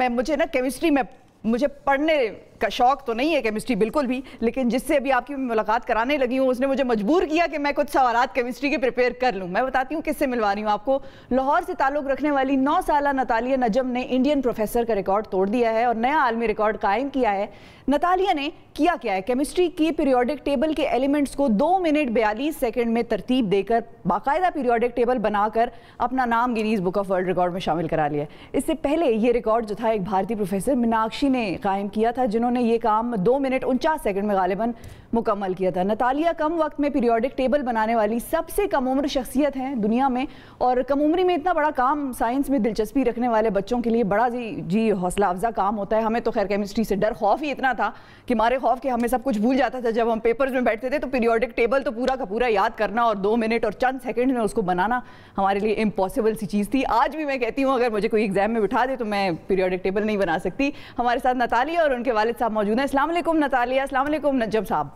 مجھے نا کیمسٹری میں مجھے پڑھنے کا شوق تو نہیں ہے کیمسٹری بالکل بھی، لیکن جس سے ابھی آپ کی ملاقات کرانے لگی ہوں اس نے مجھے مجبور کیا کہ میں کچھ سوالات کیمسٹری کے پریپیئر کر لوں. میں بتاتی ہوں کس سے ملوا رہی ہوں آپ کو. لاہور سے تعلق رکھنے والی 9 سالہ نتالیہ نجم نے انڈین پروفیسر کا ریکارڈ توڑ دیا ہے اور نیا عالمی ریکارڈ قائم کیا ہے. نتالیہ نے کیا ہے کیمسٹری کی پیریوڈک ٹیبل کے ایلیمنٹس کو 2 منٹ 42 سیکنڈ میں ترتیب دے کر باقاعدہ پیریوڈک ٹیبل بنا کر اپنا نام Guinness book of world record میں شامل کرا لیا. اس سے پہلے یہ ریکارڈ جو تھا ایک بھارتی پروفیسر میناکشی نے قائم کیا تھا، جنہوں نے یہ کام 2 منٹ 49 سیکنڈ میں غالباً مکمل کیا تھا. نتالیہ کم وقت میں پیریوڈک ٹیبل بنانے والی سب سے کم عمر شخصیت ہیں دنیا میں، اور کم عمری میں اتنا بڑا کام سائنس میں دلچسپی رکھنے والے بچوں کے لیے بڑا جی حوصلہ افزا کام ہوتا ہے. ہمیں تو خیر کیمسٹری سے ڈر خوف ہی اتنا تھا کہ ہمارے خوف کہ ہمیں سب کچھ بھول جاتا تھا جب ہم پیپرز میں بیٹھتے تھے، تو پیریوڈک ٹیبل تو پورا کا پورا یاد کرنا اور 2 منٹ اور چند سیکنڈ میں اس کو بنانا ہمارے لیے امپاسبل سی چیز تھی. آج بھی میں کہتی ہوں اگر مجھے کوئی ایگزام میں بٹھا دے تو میں پیریوڈک ٹیبل نہیں بنا سکتی. ہمارے ساتھ نتالیہ اور ان کے والد صاحب موجود ہیں. السلام علیکم نتالیہ. السلام علیکم نجم صاحب.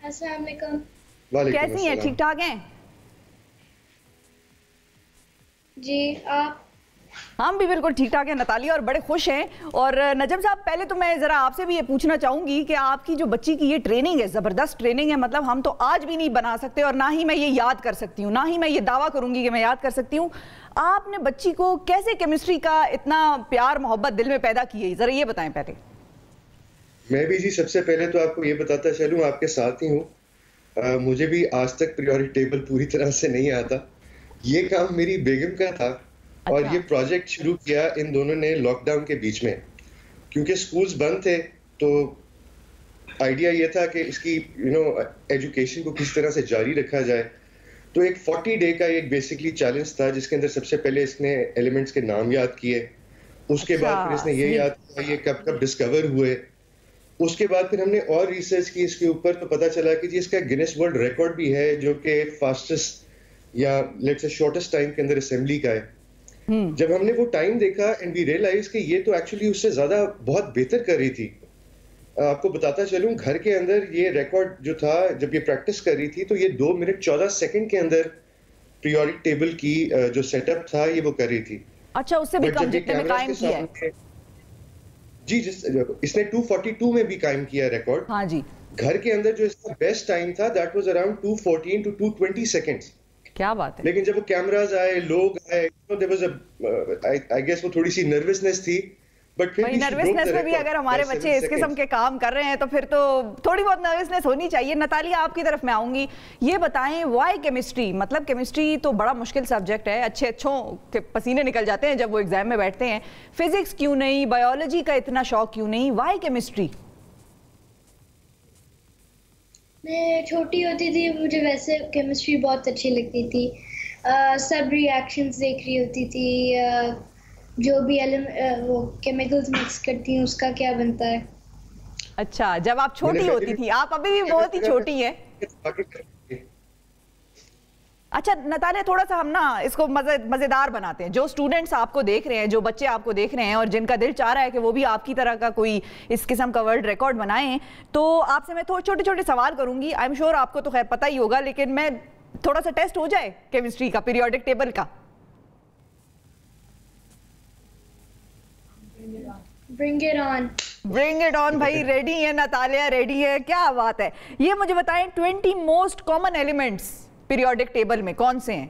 السلام علیکم. کیسی ہیں؟ ٹھیک ٹھاک ہیں؟ جی آپ؟ ہم بھی بالکل ٹھیک ٹھاک ہیں نتالیہ اور بڑے خوش ہیں. اور نجم صاحب پہلے تو میں ذرا آپ سے بھی یہ پوچھنا چاہوں گی کہ آپ کی جو بچی کی یہ ٹریننگ ہے زبردست ٹریننگ ہے، مطلب ہم تو آج بھی نہیں بنا سکتے اور نہ ہی میں یہ یاد کر سکتی ہوں، نہ ہی میں یہ دعویٰ کروں گی کہ میں یاد کر سکتی ہوں. آپ نے بچی کو کیسے کیمسٹری کا اتنا پیار محبت دل میں پیدا کی ہے، ذرا یہ بتائیں پہلے. میں بھی جی سب سے پہلے تو آپ کو یہ بتاتا چلوں آپ کے ساتھ ہی ہوں. مجھے بھی آج تک پیریوڈک ٹیبل پوری طرح سے نہیں آتا. یہ کام میری بیگم کا تھا اور یہ پروجیکٹ شروع کیا ان دونوں نے لاک ڈاؤن کے بیچ میں، کیونکہ سکولز بند تھے. تو آئیڈیا یہ تھا کہ اس کی ایجوکیشن کو کس طرح سے جاری رکھا جائے. تو ایک 40 ڈے کا ایک بیسکلی چیلنج تھا جس کے اندر سب سے پہلے اس نے ایلیمنٹس کے نام یاد کیے. اس کے بعد پھر اس نے یہ یاد کیا یہ کب کب ڈسکور ہوئے. اس کے بعد پھر ہم نے اور ریسرچ کی اس کے اوپر، تو پتا چلا کہ جی اس کا گینیس ورلڈ ریکارڈ بھی ہے جو کہ فاسٹسٹ یا لیٹس سے شارٹسٹ ٹائم کے اندر اسمبلی کا ہے. جب ہم نے وہ ٹائم دیکھا اینڈ وی ریئلائز کہ یہ تو ایکچولی اس سے زیادہ بہت بہتر کر رہی تھی. آپ کو بتاتا چلوں گھر کے اندر یہ ریکارڈ جو تھا جب یہ پریکٹس کر رہی تھی تو یہ 2 منٹ 14 سیکنڈ کے اندر پیریوڈک ٹیبل کی جو سیٹ اپ تھا یہ وہ کر رہی تھی. اچھا اس سے بھی کم جتنے میں قائم کیا ہے جی اس نے 242 میں بھی قائم کیا ریکارڈ. ہاں جی. گھر کے اندر جو اس کا بیسٹ ٹائم تھا that was around 214 to 220 seconds. کیا بات ہے. لیکن جب وہ کیمراز آئے لوگ آئے آئی گیس وہ تھوڑی سی نروسنس تھی. نروسنس میں بھی اگر ہمارے بچے اس قسم کے کام کر رہے ہیں تو پھر تو تھوڑی بہت نروسنس ہونی چاہیے. نتالیہ آپ کی طرف میں آؤں گی. یہ بتائیں وائی کیمسٹری، مطلب کیمسٹری تو بڑا مشکل سبجیکٹ ہے، اچھوں کے پسینے نکل جاتے ہیں جب وہ ایگزام میں بیٹھتے ہیں. فزکس کیوں نہیں، بایولوجی کا اتنا شوق کیوں نہیں، وائی کیمسٹری؟ میں چھوٹی ہوتی تھی مجھے ویسے کیمسٹری بہت اچھی لگتی تھی. سب ری ایکشنز دیکھ رہی ہوتی تھی، جو بھی وہ کیمیکلز مکس کرتی ہیں اس کا کیا بنتا ہے. اچھا جب آپ چھوٹی ہوتی تھی، آپ ابھی بھی بہت ہی چھوٹی ہیں. اچھا نتالیہ تھوڑا سا ہم نا اس کو مزیدار بناتے ہیں. جو اسٹوڈنٹس آپ کو دیکھ رہے ہیں، جو بچے آپ کو دیکھ رہے ہیں اور جن کا دل چاہ رہا ہے کہ وہ بھی آپ کی طرح کا کوئی اس قسم کا ورلڈ ریکارڈ بنائیں، تو آپ سے میں چھوٹے چھوٹے سوال کروں گی. آئی ایم شیور آپ کو تو خیر پتہ ہی ہوگا، لیکن میں تھوڑا سا ٹیسٹ ہو جائے کیمسٹری کا، پیریوڈک ٹیبل کا. Bring it on. Bring it on بھائی. ریڈی ہے نتالیہ؟ ریڈی ہے. کیا بات ہے. یہ مجھے بتائیں 20 most common elements periodic table میں کون سے ہیں؟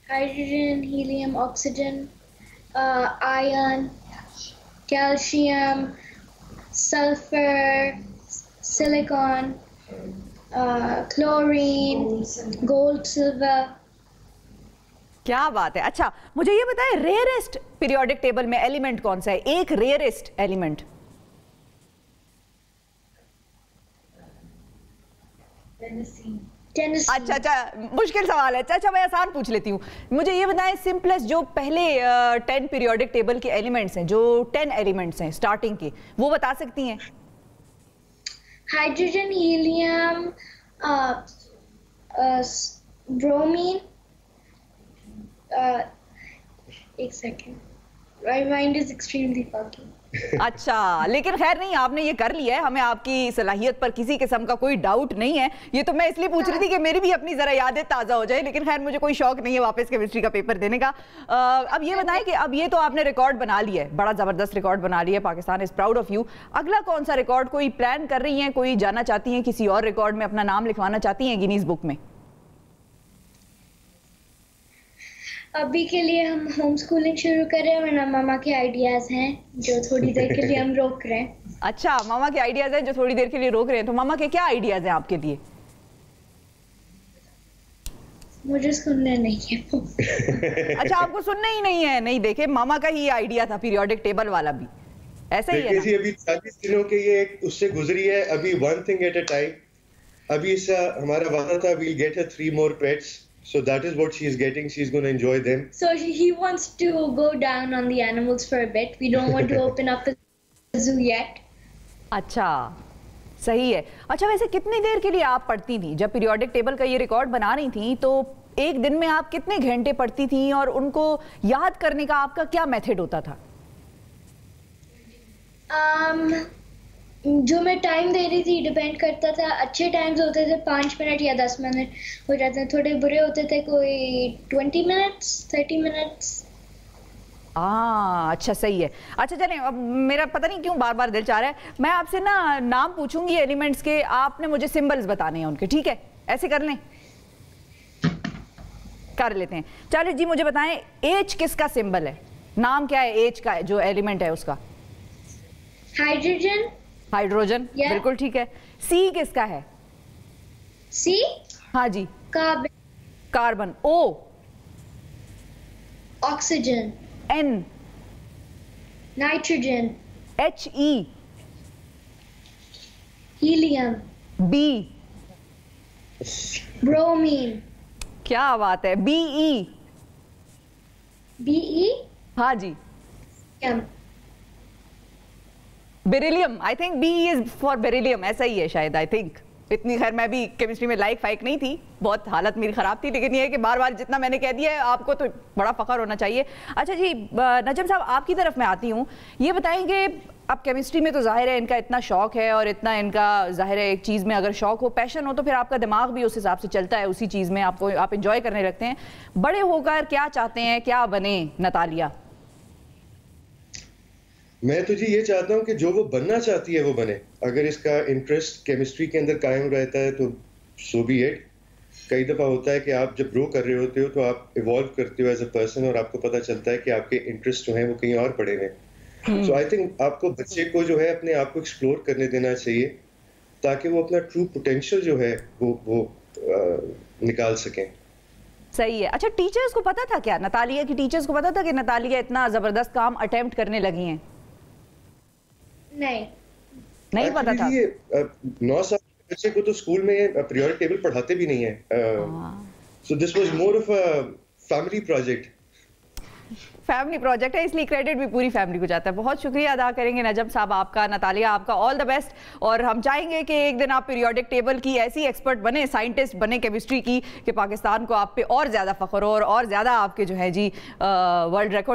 Hydrogen, helium, oxygen, iron, calcium, sulphur, silicon, chlorine, gold, silver. کیا بات ہے. اچھا مجھے یہ بتائیں ریئرسٹ پیریوڈک ٹیبل میں ایلیمنٹ کون سا ہے؟ ایک ریئرسٹ ایلیمنٹ. اچھا مشکل سوال ہے. اچھا میں آسان پوچھ لیتی ہوں. مجھے یہ بتائیں سمپلسٹ جو پہلے 10 پیریوڈک ٹیبل کے ایلیمنٹس ہیں، جو 10 ایلیمنٹس ہیں سٹارٹنگ کے، وہ بتا سکتی ہیں؟ ہائیڈروجن، ہیلیم، برومین، ایک second, My mind is extremely foggy. اچھا لیکن خیر نہیں آپ نے یہ کر لیا ہے, ہمیں آپ کی صلاحیت پر کسی قسم کا کوئی ڈاؤٹ نہیں ہے. یہ تو میں اس لیے پوچھ رہی تھی کہ میری بھی اپنی ذرا یادیں تازہ ہو جائے, لیکن خیر مجھے کوئی شوق نہیں ہے واپس کیمسٹری کا پیپر دینے کا. اب یہ بتائیں کہ اب یہ تو آپ نے ریکارڈ بنا لیا ہے, بڑا زبردست ریکارڈ بنا لیا ہے, پاکستان از پراؤڈ آف یو. اگلا کون سا ریکارڈ کوئی پلان کر رہی ہیں, کوئی جانا چاہتی ہیں کسی اور ریکارڈ میں اپنا نام لکھوانا چاہتی ہیں گینیز بک میں؟ ابھی کے لیے ہم ہوم اسکولنگ شروع کر رہے ہیں, ورنہ ماما کے آئیڈیاز ہیں جو تھوڑی دیر کے لیے ہم روک رہے ہیں. اچھا ماما کے آئیڈیاز ہیں جو تھوڑی دیر کے لیے روک رہے ہیں, تو ماما کے کیا آئیڈیاز ہیں آپ کے لیے؟ مجھے سننا نہیں ہے. اچھا آپ کو سننا ہی نہیں ہے؟ نہیں دیکھیں ماما کا ہی آئیڈیا تھا پیریوڈک ٹیبل والا بھی, ایسا ہی ہے نا. ابھی 40 دنوں کے یہ اس سے گزری ہے, ابھی one thing at a time. ابھی اس کا ہمارا وعدہ تھا we'll get her 3 more pets. So that is what she is getting. She's going to enjoy them. So he wants to go down on the animals for a bit. We don't want to open up the zoo yet. اچھا صحیح ہے. اچھا ویسے کتنی دیر کے لیے آپ پڑھتی تھیں جب پیریوڈک ٹیبل کا یہ ریکارڈ بنا رہی تھیں؟ تو ایک دن میں آپ کتنے گھنٹے پڑھتی تھیں اور ان کو یاد کرنے کا آپ کا کیا میتھڈ ہوتا تھا؟ جو میں ٹائم دے رہی تھی ڈیپینڈ کرتا تھا. اچھے ٹائمز ہوتے تھے 5 منٹ یا 10 منٹ ہو جاتے ہیں, تھوڑے برے ہوتے تھے کوئی 20 منٹس 30 منٹس. اچھا صحیح ہے. اچھا چلیں اب میرا پتہ نہیں کیوں بار بار دل چاہ رہا ہے, میں آپ سے نا نام پوچھوں گی ایلیمنٹس کے, آپ نے مجھے سمبلز بتانے ہیں ان کے, ٹھیک ہے؟ ایسے کر لیں, کر لیتے ہیں. چلیں جی مجھے بتائیں ایچ کس کا سمبل ہے, نام کیا ہے ایچ کا جو ایلیمنٹ ہے اس کا؟ ہائیڈروجن. ہائیڈروجن بالکل ٹھیک ہے. سی کس کا ہے؟ سی ہاں جی. Carbon. Carbon. O oxygen. N nitrogen. H E helium. B bromine. کیا بات ہے. B E. بی ای ہاں جی. Beryllium. I think B is for beryllium, ایسا ہی ہے شاید. آئی تھنک اتنی خیر میں بھی کیمسٹری میں لائک فائک نہیں تھی, بہت حالت میری خراب تھی, لیکن یہ ہے کہ بار بار جتنا میں نے کہہ دیا ہے آپ کو تو بڑا فخر ہونا چاہیے. اچھا جی نجم صاحب آپ کی طرف میں آتی ہوں, یہ بتائیں کہ اب کیمسٹری میں تو ظاہر ہے ان کا اتنا شوق ہے, اور اتنا ان کا ظاہر ہے ایک چیز میں اگر شوق ہو, پیشن ہو, تو پھر آپ کا دماغ بھی اس حساب سے چلتا ہے اسی چیز میں, آپ انجوائے کرنے لگتے ہیں. بڑے ہو کر کیا چاہتے ہیں, کیا بنیں نتالیہ؟ میں تو جی یہ چاہتا ہوں کہ جو وہ بننا چاہتی ہے وہ بنے. اگر اس کا انٹرسٹ کیمسٹری کے اندر قائم رہتا ہے تو سو بی اٹ. کئی دفعہ ہوتا ہے کہ آپ جب گرو کر رہے ہوتے ہو تو آپ ایوالو کرتے ہو ایز اے پرسن, اور آپ کو پتہ چلتا ہے کہ آپ کے انٹرسٹ جو ہیں وہ کہیں اور پڑے ہوئے ہیں. سو آئی تھنک آپ کو بچے کو جو ہے اپنے آپ کو ایکسپلور کرنے دینا چاہیے تاکہ وہ اپنا ٹرو پوٹینشیل جو ہے وہ نکال سکیں. صحیح ہے. اچھا ٹیچرز کو پتا تھا کیا, نتالیہ کی ٹیچرز کو پتا تھا کہ نتالیہ اتنا زبردست کام اٹیمپٹ کرنے لگی ہیں؟ نہیں پتا تھا. 9 سال کے بچے کو تو اسکول میں پیریوڈک ٹیبل پڑھاتے بھی نہیں ہیں. So this was more of a family project. Family project ہے, اس لیے کریڈٹ بھی پوری فیملی کو جاتا ہے. بہت شکریہ ادا کریں گے نجم صاحب آپ کا. نتالیہ آپ کا آل دا بیسٹ, اور ہم چاہیں گے کہ ایک دن آپ پیریوڈک ٹیبل کی ایسی ایکسپرٹ بنے, سائنٹسٹ بنے کیمسٹری کی, کہ پاکستان کو آپ پہ اور زیادہ فخر ہو, اور زیادہ آپ کے جو ہے جی ورلڈ ریکارڈ